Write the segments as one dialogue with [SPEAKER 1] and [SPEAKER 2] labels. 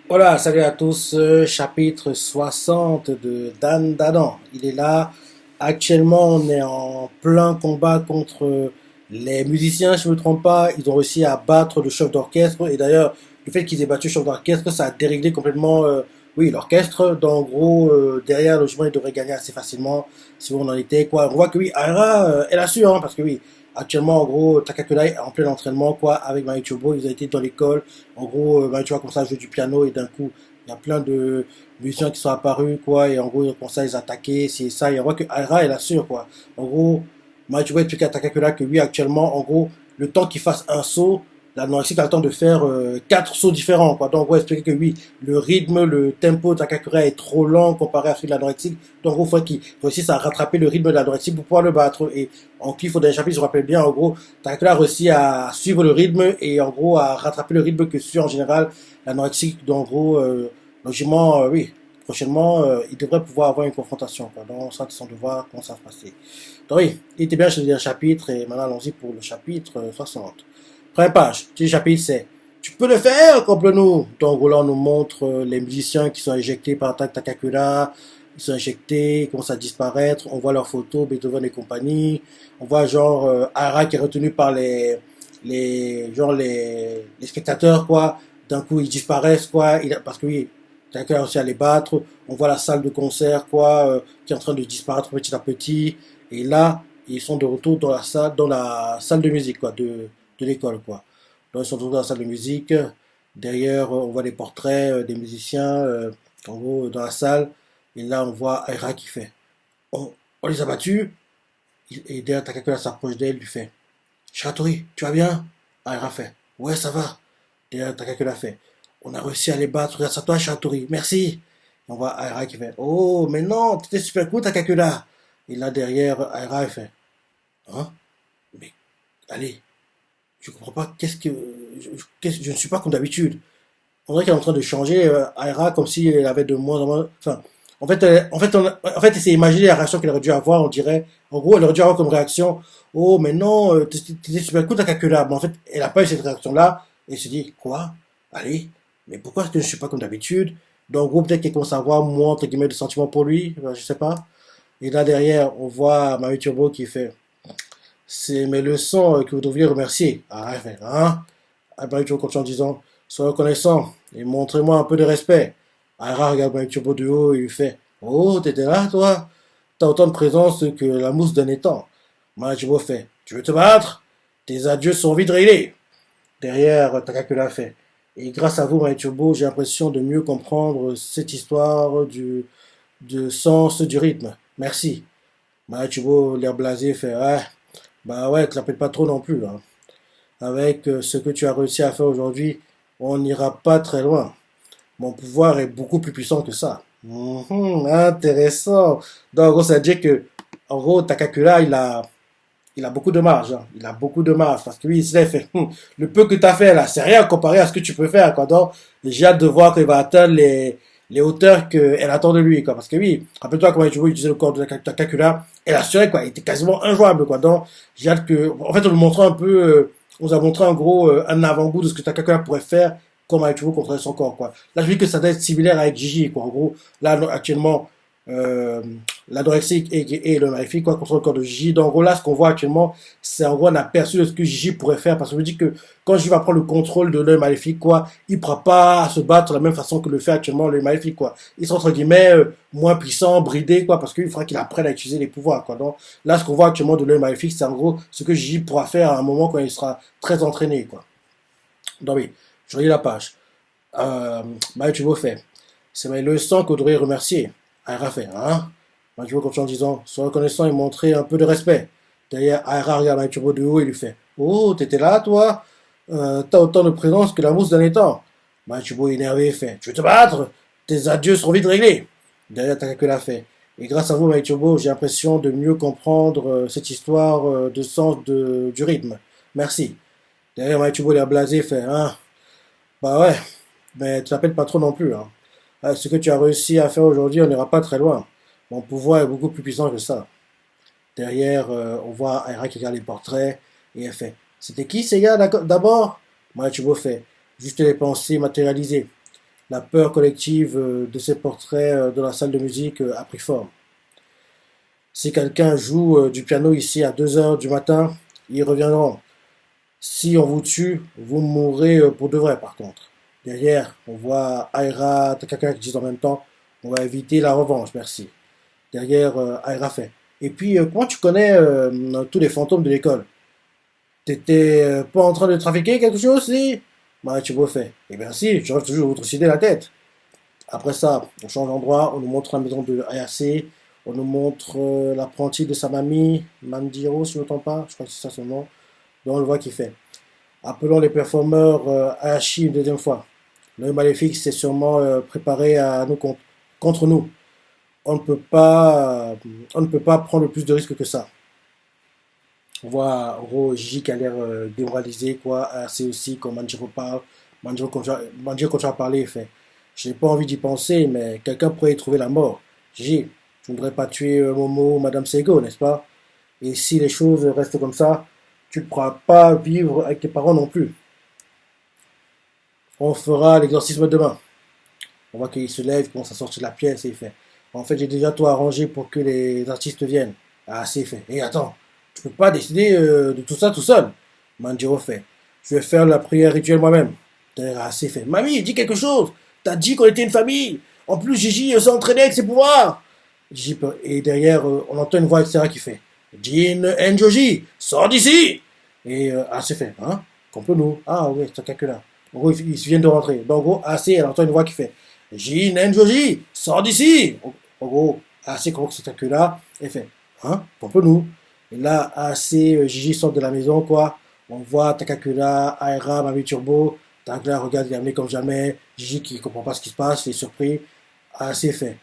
[SPEAKER 1] Voilà, salut à tous, chapitre 60 de Dan Dadan. Il est là. Actuellement, on est en plein combat contre les musiciens, si je ne me trompe pas. Ils ont réussi à battre le chef d'orchestre. Et d'ailleurs, le fait qu'ils aient battu le chef d'orchestre, ça a déréglé complètement oui, l'orchestre. Donc, en gros, derrière, le logement, ils devraient gagner assez facilement si on en était. Quoi. On voit que oui, Aira, elle assure, hein, parce que oui, actuellement, en gros, Takakura est en plein entraînement quoi, avec Marichobo. Ils ont été dans l'école. En gros, bah, tu vois, comme ça, jouer du piano et d'un coup, il y a plein de musiciens qui sont apparus, quoi, et en gros, comme ça, ils attaquaient, c'est ça, et on voit que Aira, elle assure, quoi. En gros, moi, tu vois, expliquer à Takakura que oui, actuellement, en gros, le temps qu'il fasse un saut, l'anorexique a le temps de faire 4 sauts différents, quoi. Donc, on va expliquer que oui, le rythme, le tempo de Takakura est trop lent comparé à celui de l'anorexique. Donc, en gros, il faut qu'il réussisse à rattraper le rythme de l'anorexique pour pouvoir le battre. Et en qu'il faut des chapitres, je me rappelle bien, en gros, Takakura a réussi à suivre le rythme et en gros à rattraper le rythme que suit en général l'anorexique. Donc, en gros, logiquement, oui, prochainement, il devrait pouvoir avoir une confrontation. Quoi. Donc, ça, c'est son devoir, comment ça va se passer. Donc, oui, il était bien chez le chapitre et maintenant, allons-y pour le chapitre 60. Première page, le chapitre, c'est tu peux le faire, couple-nous. Donc, là, on nous montre les musiciens qui sont éjectés par Takakura. Ils sont éjectés, ils commencent à disparaître. On voit leurs photos, Beethoven et compagnie. On voit genre Ara qui est retenu par les spectateurs, quoi. D'un coup, ils disparaissent, quoi. Parce que oui, quelqu'un a réussi à les battre. On voit la salle de concert, quoi, qui est en train de disparaître petit à petit. Et là, ils sont de retour dans la salle de musique, quoi, de l'école, quoi. Donc, ils sont de retour dans la salle de musique. Derrière, on voit les portraits des musiciens, en gros, dans la salle. Et là, on voit Aira qui fait. On les a battus. Et derrière, Takakura s'approche d'elle, lui fait Shiratori, tu vas bien? Aira fait ouais, ça va. Derrière, Takakura fait on a réussi à les battre grâce à toi, Shiratori, merci. Et on voit Aira qui fait oh, mais non, t'étais super cool, Takakura. Et là, derrière, Aira, elle fait hein? Mais allez, je comprends pas, je ne suis pas comme d'habitude. On dirait qu'elle est en train de changer Aira comme si elle avait de moins en moins. Enfin, en fait, elle s'est imaginé la réaction qu'elle aurait dû avoir. On dirait, en gros, elle aurait dû avoir comme réaction oh, mais non, t'étais super cool, t'as que là. Mais en fait, elle n'a pas eu cette réaction-là. Et elle se dit quoi? Allez, mais pourquoi est-ce que je ne suis pas comme d'habitude? Donc, en gros, peut-être qu'elle commence à avoir moins, entre guillemets, de sentiments pour lui. Je sais pas. Et là, derrière, on voit Marie Turbo qui fait c'est mes leçons que vous devriez remercier. Ah, elle fait hein? Marie Turbo continue en disant sois reconnaissant et montrez-moi un peu de respect. Aira regarde Mike Turbo de haut et lui fait oh, t'étais là, toi? T'as autant de présence que la mousse d'un étang. Mike Turbo fait tu veux te battre? Tes adieux sont vite réglés. Derrière, Takakura fait et grâce à vous, Mike Turbo, j'ai l'impression de mieux comprendre cette histoire de sens du rythme. Merci. Mike Turbo, l'air blasé, fait ouais, bah ouais, te la pète pas trop non plus. Hein. Avec ce que tu as réussi à faire aujourd'hui, on n'ira pas très loin. Mon pouvoir est beaucoup plus puissant que ça. Intéressant. Donc, en gros, ça veut dire que, en gros, Takakura, il a beaucoup de marge. Hein. Il a beaucoup de marge. Parce que oui, il s'est fait, le peu que tu as fait là, c'est rien comparé à ce que tu peux faire. Quoi. Donc, j'ai hâte de voir qu'il va atteindre les hauteurs qu'elle attend de lui. Quoi. Parce que oui, rappelle-toi comment tu veux utiliser le corps de Takakura. Elle assurait, quoi. Il était quasiment injouable. Quoi. Donc, j'ai hâte que, en fait, on nous montre un peu, on nous a montré en gros un avant-goût de ce que Takakura pourrait faire comme avec Chouvo contre son corps, quoi. Là, je dis que ça doit être similaire avec Gigi, quoi. En gros, là, actuellement, euh, l'anorexique et le maléfique, quoi, contre le corps de Gigi. Donc, en gros, là, ce qu'on voit actuellement, c'est en gros un aperçu de ce que Gigi pourrait faire. Parce que je me dis que quand Gigi va prendre le contrôle de l'œil maléfique, quoi, il ne pourra pas se battre de la même façon que le fait actuellement l'œil maléfique, quoi. Il sera, entre guillemets, moins puissant, bridé, quoi, parce qu'il faudra qu'il apprenne à utiliser les pouvoirs, quoi. Donc, là, ce qu'on voit actuellement de l'œil maléfique, c'est en gros ce que Gigi pourra faire à un moment quand il sera très entraîné, quoi. Donc, oui, je relis la page. Tu vas faire. C'est mes leçons que vous devriez remercier. Aira fait, hein? Maïchubo continue en disant, sois reconnaissant et montrer un peu de respect. Derrière, Aira regarde Maïchubo de haut et lui fait, oh, t'étais là, toi? T'as autant de présence que la mousse d'un étang. Maïchubo énervé fait, tu veux te battre? Tes adieux sont vite réglés. Derrière, Takakura fait, et grâce à vous, Maïchubo, j'ai l'impression de mieux comprendre cette histoire de sens du rythme. Merci. Derrière, Maïchubo, il a blasé, fait, hein? Bah ouais, mais tu t'appelles pas trop non plus. Hein. Ce que tu as réussi à faire aujourd'hui, on n'ira pas très loin. Mon pouvoir est beaucoup plus puissant que ça. Derrière, on voit Aira qui regarde les portraits et elle fait c'était qui ces gars d'abord? Moi, tu fait juste les pensées matérialisées. La peur collective de ces portraits de la salle de musique a pris forme. Si quelqu'un joue du piano ici à 2 heures du matin, ils reviendront. Si on vous tue, vous mourrez pour de vrai par contre. Derrière, on voit Aira, Takaka qui disent en même temps, on va éviter la revanche, merci. Derrière, Aira fait. Et puis, comment tu connais tous les fantômes de l'école? T'étais pas en train de trafiquer quelque chose, si? Bah, tu fait. Eh bien si, je rêve toujours de vous trucider la tête. Après ça, on change d'endroit, on nous montre la maison de Ayase, on nous montre l'apprenti de sa mamie, Mandiro, si je ne me trompe pas, je crois que c'est ça son nom. Donc on le voit qu'il fait. Appelons les performeurs Ayashi une deuxième fois. L'œil maléfique s'est sûrement préparé à nous contre nous. On ne peut pas prendre plus de risques que ça. On voit en gros Gigi qui a l'air démoralisé, quoi. C'est aussi quand Manjiro parle. Manjiro continue à parler, il fait. Je n'ai pas envie d'y penser, mais quelqu'un pourrait y trouver la mort. Gigi, tu ne voudrais pas tuer Momo ou Madame Seigo, n'est-ce pas? Et si les choses restent comme ça, tu ne pourras pas vivre avec tes parents non plus. On fera l'exorcisme demain. On voit qu'il se lève, il commence à sortir de la pièce et il fait. En fait, j'ai déjà tout arrangé pour que les artistes viennent. Ah, c'est fait. Et attends, tu peux pas décider de tout ça tout seul. Manjiro fait. Je vais faire la prière rituelle moi-même. Ah, c'est fait. Mamie, dis quelque chose. T'as dit qu'on était une famille. En plus, Gigi s'est entraîné avec ses pouvoirs. Et derrière, on entend une voix extérieure qui fait. Jin Enjoji, sors d'ici. Et c'est fait. Hein? Complot-nous. Ah, oui, c'est quelqu'un là. En gros, ils viennent de rentrer. Donc, en gros, elle entend une voix qui fait. Jin Enjoji, sors d'ici. En gros, comprend que c'est quelqu'un là. Et fait. Hein? Complot-nous. Et là, Gigi sort de la maison, quoi. On voit Takakura, Aira, Mami Turbo. Takakura regarde, il est amené comme jamais. Gigi qui comprend pas ce qui se passe, il est surpris. Fait.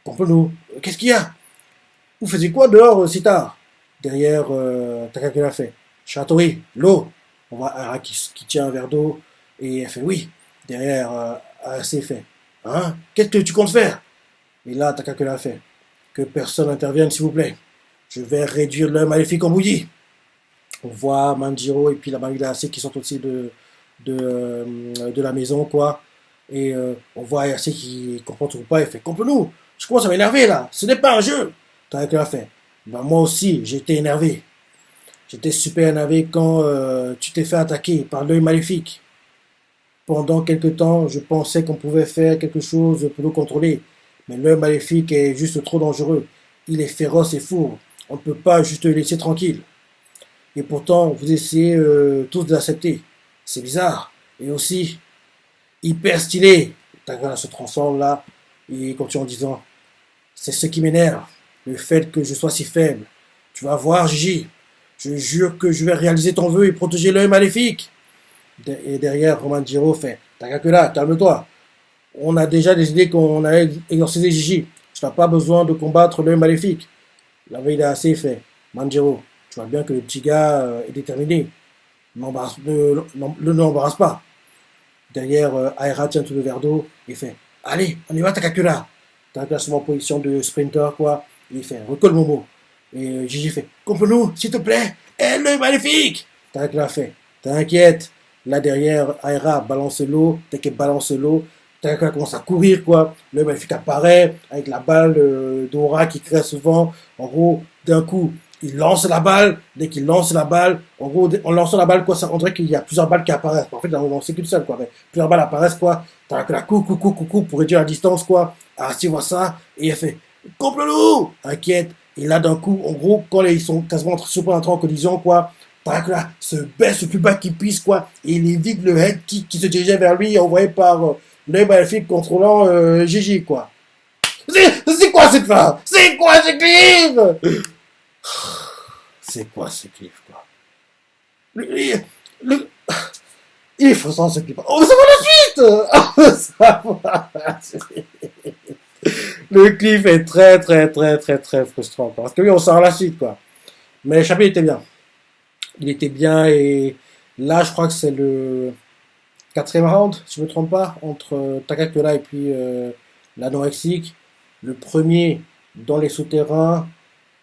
[SPEAKER 1] Complot-nous. Qu'est-ce qu'il y a? Vous faisiez quoi dehors si tard? Derrière, Takakura fait. Chatori, l'eau. On voit Aira qui tient un verre d'eau. Et elle fait oui. Derrière, fait. Hein? Qu'est-ce que tu comptes faire? Et là, Takakura fait. Que personne n'intervienne, s'il vous plaît. Je vais réduire l'œil maléfique en bouillie. On voit Manjiro et puis la mamie d'Ayase qui sont aussi de la maison, quoi. Et on voit Ayase qui comprend toujours pas et fait complot-nous. Je commence à m'énerver là. Ce n'est pas un jeu. Takakura fait. Ben, moi aussi, j'étais énervé. J'étais super énervé quand tu t'es fait attaquer par l'œil maléfique. Pendant quelque temps, je pensais qu'on pouvait faire quelque chose pour nous contrôler. Mais l'œil maléfique est juste trop dangereux. Il est féroce et fourbe. On ne peut pas juste le laisser tranquille. Et pourtant, vous essayez tous de l'accepter. C'est bizarre. Et aussi, hyper stylé. Takara se transforme là et continue en disant c'est ce qui m'énerve. Le fait que je sois si faible. Tu vas voir, Gigi. Je jure que je vais réaliser ton vœu et protéger l'œil maléfique. Et derrière, Romanjiro fait Takakura, calme-toi. On a déjà décidé qu'on allait exorciser Gigi. Tu n'as pas besoin de combattre l'œil maléfique. La veille est assez fait. Manjiro, tu vois bien que le petit gars est déterminé. Ne l'embarrasse pas. Derrière, Aira tient tout le verre d'eau et fait allez, on y va, Takakura. Takakura se met en position de sprinter, quoi. Et il fait recolle Momo. Et Gigi fait complot-nous, s'il te plaît. Elle est maléfique. Takakura fait t'inquiète. Là derrière, Aira balance l'eau. Dès qu'elle balance l'eau, Takakura commence à courir, quoi. Le maléfique apparaît avec la balle d'aura qui crée souvent. En gros, d'un coup, il lance la balle. Dès qu'il lance la balle, en gros, en lançant la balle, quoi, ça rendrait qu'il y a plusieurs balles qui apparaissent. En fait, on n'en sait qu'une seule, quoi. Mais plusieurs balles apparaissent, quoi. Takakura coucou pour réduire la distance, quoi. Tu vois ça, et elle fait complot-nous, inquiète. Et là, d'un coup, en gros, quand ils sont quasiment super entrés en collision, quoi. Takakura se baisse le plus bas qu'il puisse, quoi. Et il évite le head kick qui se dirigeait vers lui, envoyé par l'œil maléfique contrôlant Gigi, quoi. C'est quoi cette fin? C'est quoi ce cliff? C'est quoi ce cliff, quoi? Il est frustrant ce cliff. On va savoir la suite. On va savoir. Le cliff est très frustrant, quoi. Parce que oui, on sort la suite, quoi. Mais le chapitre était bien. Il était bien et là, je crois que c'est le 4e round, si je ne me trompe pas, entre Takakura et puis l'anorexique. Le premier dans les souterrains,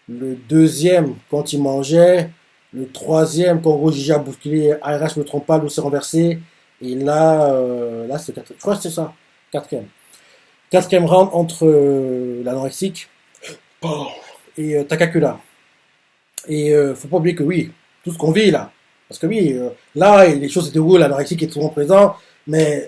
[SPEAKER 1] le deuxième quand il mangeait, le troisième quand Gigi a bousculé Aira, je ne me trompe pas, l'eau s'est renversé. Et là, c'est 4. Je crois que c'est ça. Quatrième. Quatrième round entre l'anorexique et Takakura. Et faut pas oublier que oui, tout ce qu'on vit là, parce que oui, là, les choses se déroulent, l'anorexique est souvent présent, mais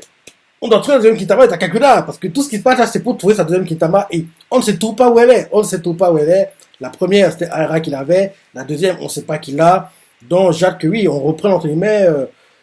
[SPEAKER 1] on doit trouver la deuxième Kintama et Takakura, parce que tout ce qui se passe là, c'est pour trouver sa deuxième Kintama, et on ne sait tout pas où elle est, on ne sait tout pas où elle est. La première, c'était Aira qui l'avait, la deuxième, on ne sait pas qui l'a. Donc, Jacques, que oui, on reprend entre guillemets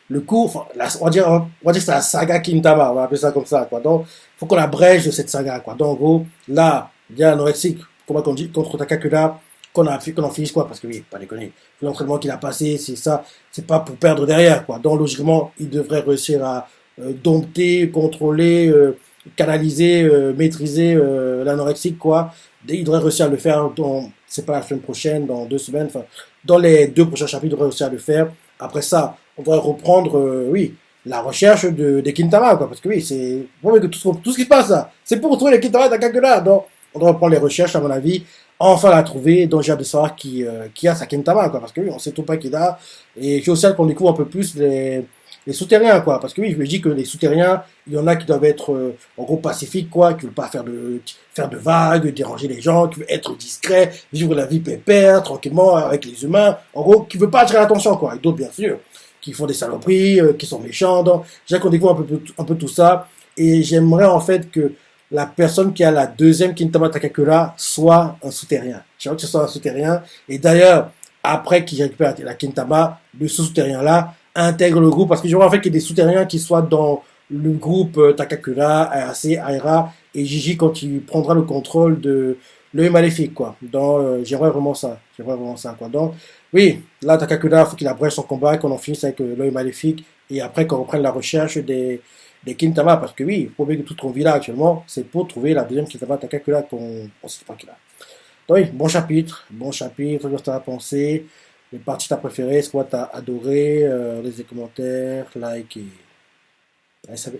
[SPEAKER 1] le cours, enfin, on va dire que c'est la saga Kintama, on va appeler ça comme ça, quoi. Donc, il faut qu'on abrège de cette saga, quoi. Donc, en gros, là, il y a l'anorexique, combat contre Takakura, qu'on en finisse, quoi, parce que oui, pas déconner, l'entraînement qu'il a passé, c'est ça, c'est pas pour perdre derrière, quoi. Donc, logiquement, il devrait réussir à dompter, contrôler, canaliser, maîtriser l'anorexique, quoi. Il devrait réussir à le faire dans, c'est pas la semaine prochaine, dans 2 semaines, enfin, dans les 2 prochains chapitres, il devrait réussir à le faire. Après ça, on devrait reprendre, oui, la recherche des Kintama, quoi, parce que oui, c'est, que tout ce qui se passe là, c'est pour trouver les Kintama d'Akagura, donc, on doit reprendre les recherches, à mon avis, enfin la trouver, donc j'ai hâte de savoir qui a sa Kintama, quoi, parce que oui, on sait tout pas qui l'a, et j'ai aussi hâte qu'on découvre un peu plus les souterrains, quoi. Parce que oui, je me dis que les souterrains, il y en a qui doivent être, en gros, pacifiques, quoi, qui ne veulent pas faire de vagues, déranger les gens, qui veulent être discrets, vivre la vie pépère, tranquillement, avec les humains. En gros, qui ne veulent pas attirer l'attention, quoi. Et d'autres, bien sûr, qui font des saloperies, qui sont méchants. Donc, j'ai qu'on découvre un peu tout ça. Et j'aimerais, en fait, que la personne qui a la deuxième Kintama Takakura soit un souterrain. J'aimerais que ce soit un souterrain. Et d'ailleurs, après qu'il récupère la Kintama, le souterrain-là, intègre le groupe, parce que j'aimerais en fait qu'il y ait des souterrains qui soient dans le groupe Takakura, ARC, Aira et Gigi quand il prendra le contrôle de l'œil maléfique, quoi. Donc, j'aimerais vraiment ça. J'aimerais vraiment ça, quoi. Donc, oui, là, Takakura, il faut qu'il abrège son combat, qu'on en finisse avec l'œil maléfique, et après qu'on reprenne la recherche des Kintama, parce que oui, il faut bien que tout ce qu'on vit là actuellement, c'est pour trouver la deuxième Kintama Takakura qu'on ne sait pas qui l'a. Donc, oui, bon chapitre, qu'est-ce que tu as pensé? Les parties t'as préférées, c'est quoi t'as adoré, laisse des commentaires, like et... Allez, salut.